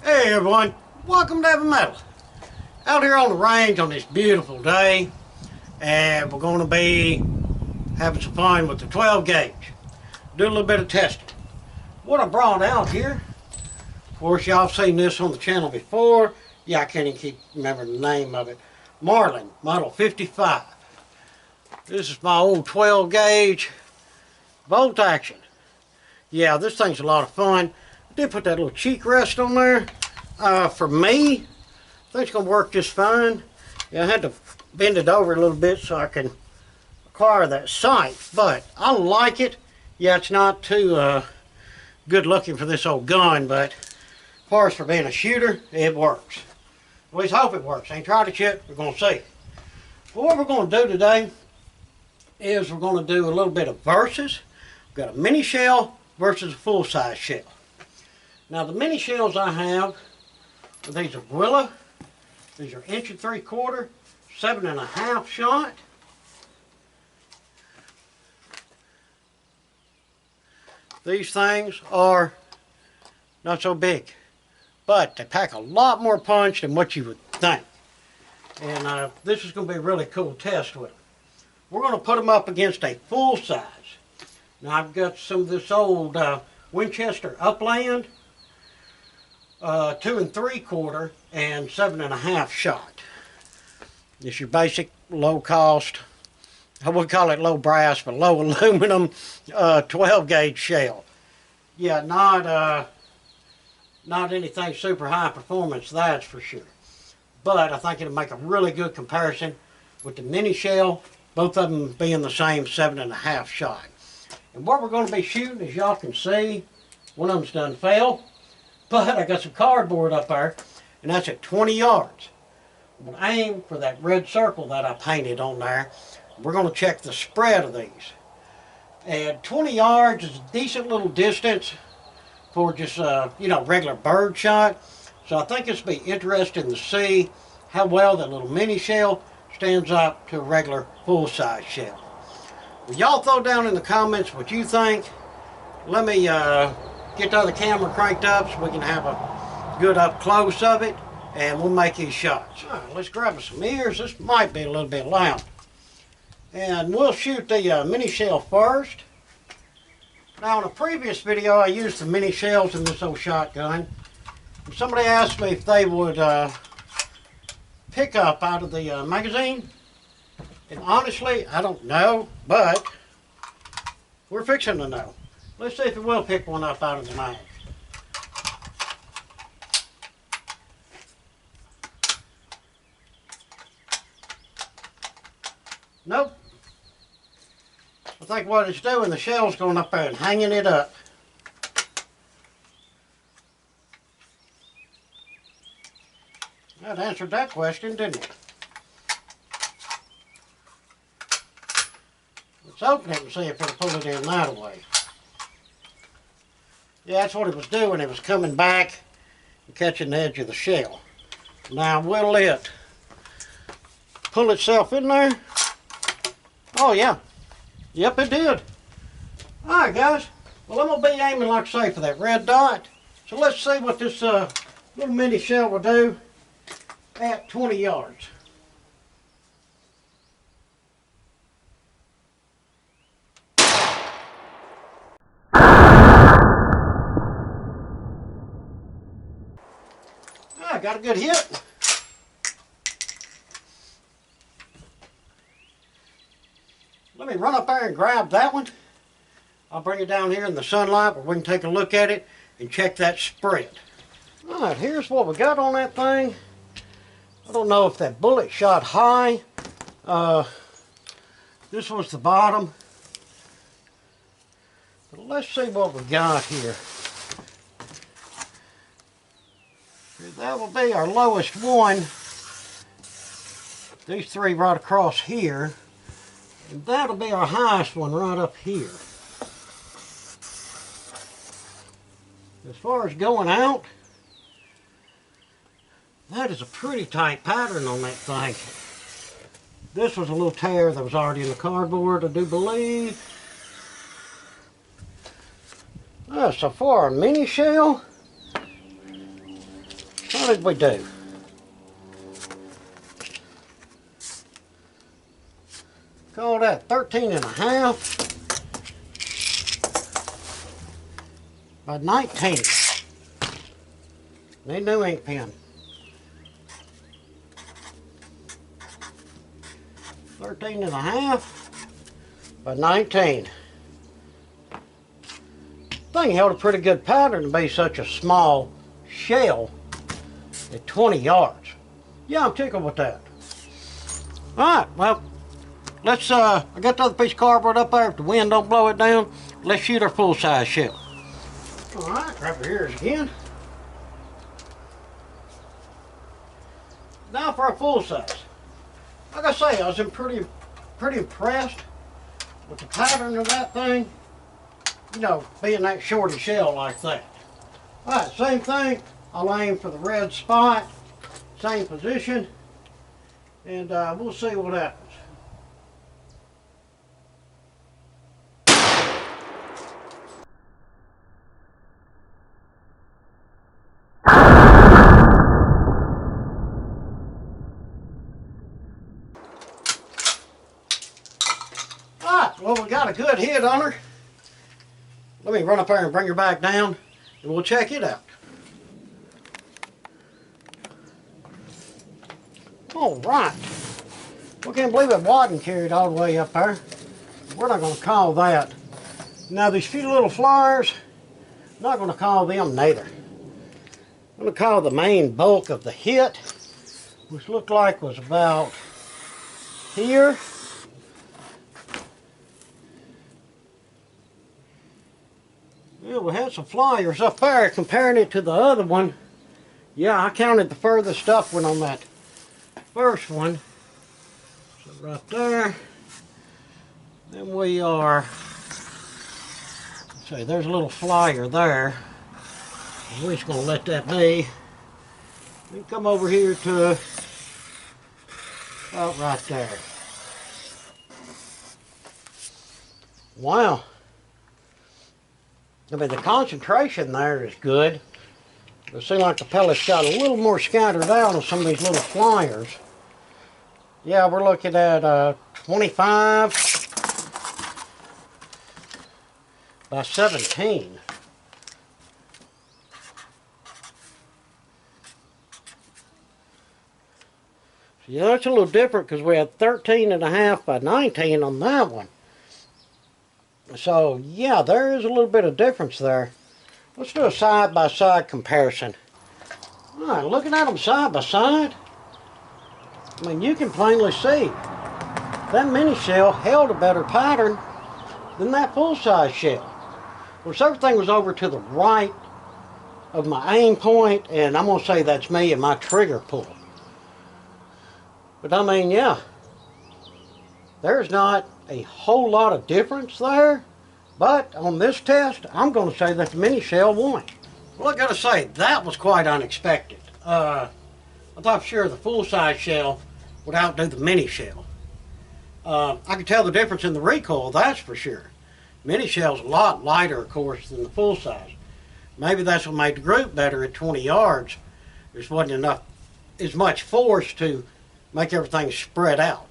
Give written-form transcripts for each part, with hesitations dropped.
Hey everyone, welcome to Heavy Metal. Out here on the range on this beautiful day, and we're going to be having some fun with the 12 gauge. Do a little bit of testing. What I brought out here, of course y'all have seen this on the channel before. Yeah, I can't even keep remembering the name of it. Marlin, model 55. This is my old 12 gauge bolt action. Yeah, this thing's a lot of fun. I did put that little cheek rest on there. For me, I think it's going to work just fine. Yeah, I had to bend it over a little bit so I can acquire that sight, but I like it. Yeah, it's not too good looking for this old gun, but as far as for being a shooter, it works. At least I hope it works. I ain't tried it yet. We're going to see. Well, what we're going to do today is we're going to do a little bit of versus. We've got a mini shell versus a full-size shell. Now, the mini shells I have, these are Guilla. These are 1 3/4, 7.5 shot. These things are not so big, but they pack a lot more punch than what you would think. And this is going to be a really cool test with them. We're going to put them up against a full size. Now I've got some of this old Winchester Upland, 2 3/4 and 7.5 shot. It's your basic low cost, I would call it low brass, but low aluminum 12 gauge shell. Yeah, not anything super high performance, that's for sure. But I think it'll make a really good comparison with the mini shell, both of them being the same 7.5 shot. And what we're going to be shooting, as y'all can see, one of them's done fell, but I got some cardboard up there, and that's at 20 yards. I'm going to aim for that red circle that I painted on there. We're going to check the spread of these. And 20 yards is a decent little distance for just, regular bird shot. So I think it's going to be interesting to see how well that little mini shell stands up to a regular full-size shell. Well, y'all throw down in the comments what you think. Let me get the other camera cranked up so we can have a good up close of it, and we'll make these shots. All right, let's grab us some ears. This might be a little bit loud. And we'll shoot the mini shell first. Now in a previous video I used the mini shells in this old shotgun. And somebody asked me if they would pick up out of the magazine. And honestly, I don't know, but we're fixing to know. Let's see if it will pick one up out of the mag. Nope. I think what it's doing, the shell's going up there and hanging it up. That answered that question, didn't it? Let's open it and see if it'll pull it in that way. Yeah, that's what it was doing. It was coming back and catching the edge of the shell. Now, will it pull itself in there? Oh, yeah. Yep, it did. Alright, guys. Well, I'm going to be aiming, like I say, for that red dot. So let's see what this little mini shell will do at 20 yards. I got a good hit. Let me run up there and grab that one. I'll bring it down here in the sunlight where we can take a look at it and check that spread. Alright, here's what we got on that thing. I don't know if that bullet shot high. This was the bottom. But let's see what we got here. That will be our lowest one. These three right across here. And that'll be our highest one right up here. As far as going out, that is a pretty tight pattern on that thing. This was a little tear that was already in the cardboard, I do believe. So for a mini shell, what did we do? Call that 13.5 by 19. Need new ink pen. 13.5 by 19. Thing held a pretty good pattern to be such a small shell at 20 yards. Yeah, I'm tickled with that. Alright, well, let's, I got the other piece of cardboard up there. If the wind don't blow it down, let's shoot our full-size shell. Alright, grab your ears again. Now for our full size. Like I say, I was pretty impressed with the pattern of that thing. You know, being that shorty shell like that. Alright, same thing. I'll aim for the red spot. Same position. And we'll see what happens. Alright, well, we got a good hit on her. Let me run up there and bring her back down, and we'll check it out. Alright. We can't believe it wasn't carried all the way up there. We're not going to call that. Now, these few little flyers, I'm not going to call them neither. I'm going to call the main bulk of the hit, which looked like was about here. Yeah, we had some flyers up there comparing it to the other one. Yeah, I counted the furthest stuff went on that first one. So right there. Then we are, let's see, there's a little flyer there. We're just going to let that be. Then come over here to about right there. Wow. I mean, the concentration there is good. It seems like the pellets got a little more scattered out on some of these little flyers. Yeah, we're looking at 25 by 17. Yeah, that's a little different because we had 13.5 by 19 on that one. So, yeah, there is a little bit of difference there. Let's do a side-by-side comparison. Alright, looking at them side by side, I mean, you can plainly see that mini shell held a better pattern than that full-size shell. Of course, everything was over to the right of my aim point, and I'm going to say that's me and my trigger pull. But I mean, yeah, there's not a whole lot of difference there, but on this test, I'm going to say that the mini shell won. Well, I got to say, that was quite unexpected. I thought for sure the full-size shell would outdo the mini shell. I could tell the difference in the recoil, that's for sure. Mini shell's a lot lighter, of course, than the full-size. Maybe that's what made the group better at 20 yards. There wasn't enough, as much force to make everything spread out.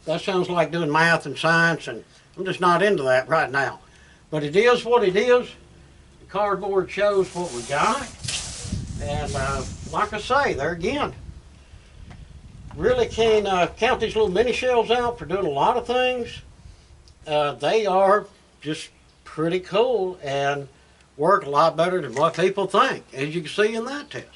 That sounds like doing math and science, and I'm just not into that right now. But it is what it is. The cardboard shows what we got. And like I say, there again, really can count these little mini shells out for doing a lot of things. They are just pretty cool and work a lot better than what people think, as you can see in that test.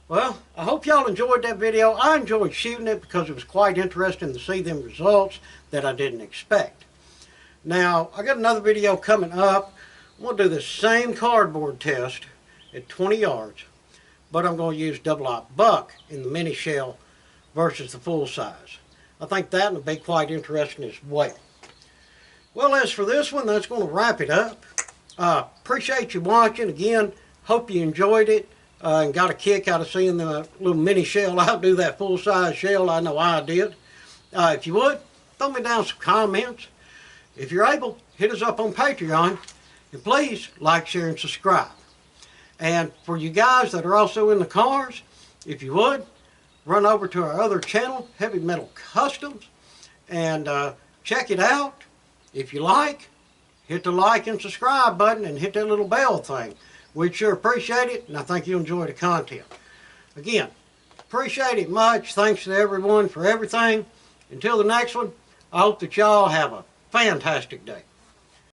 Well, I hope y'all enjoyed that video. I enjoyed shooting it because it was quite interesting to see them results that I didn't expect. Now, I got another video coming up. I'm going to do the same cardboard test at 20 yards, but I'm going to use double-aught buck in the mini shell versus the full size. I think that will be quite interesting as well. Well, as for this one, that's going to wrap it up. Appreciate you watching. Again, hope you enjoyed it. And got a kick out of seeing the little mini shell outdo that full-size shell. I know I did. If you would, throw me down some comments. If you're able, hit us up on Patreon. And please like, share, and subscribe. And for you guys that are also in the cars, if you would, run over to our other channel, Heavy Metal Customs, and check it out. If you like, hit the like and subscribe button and hit that little bell thing. We'd sure appreciate it, and I think you'll enjoy the content. Again, appreciate it much. Thanks to everyone for everything. Until the next one, I hope that y'all have a fantastic day.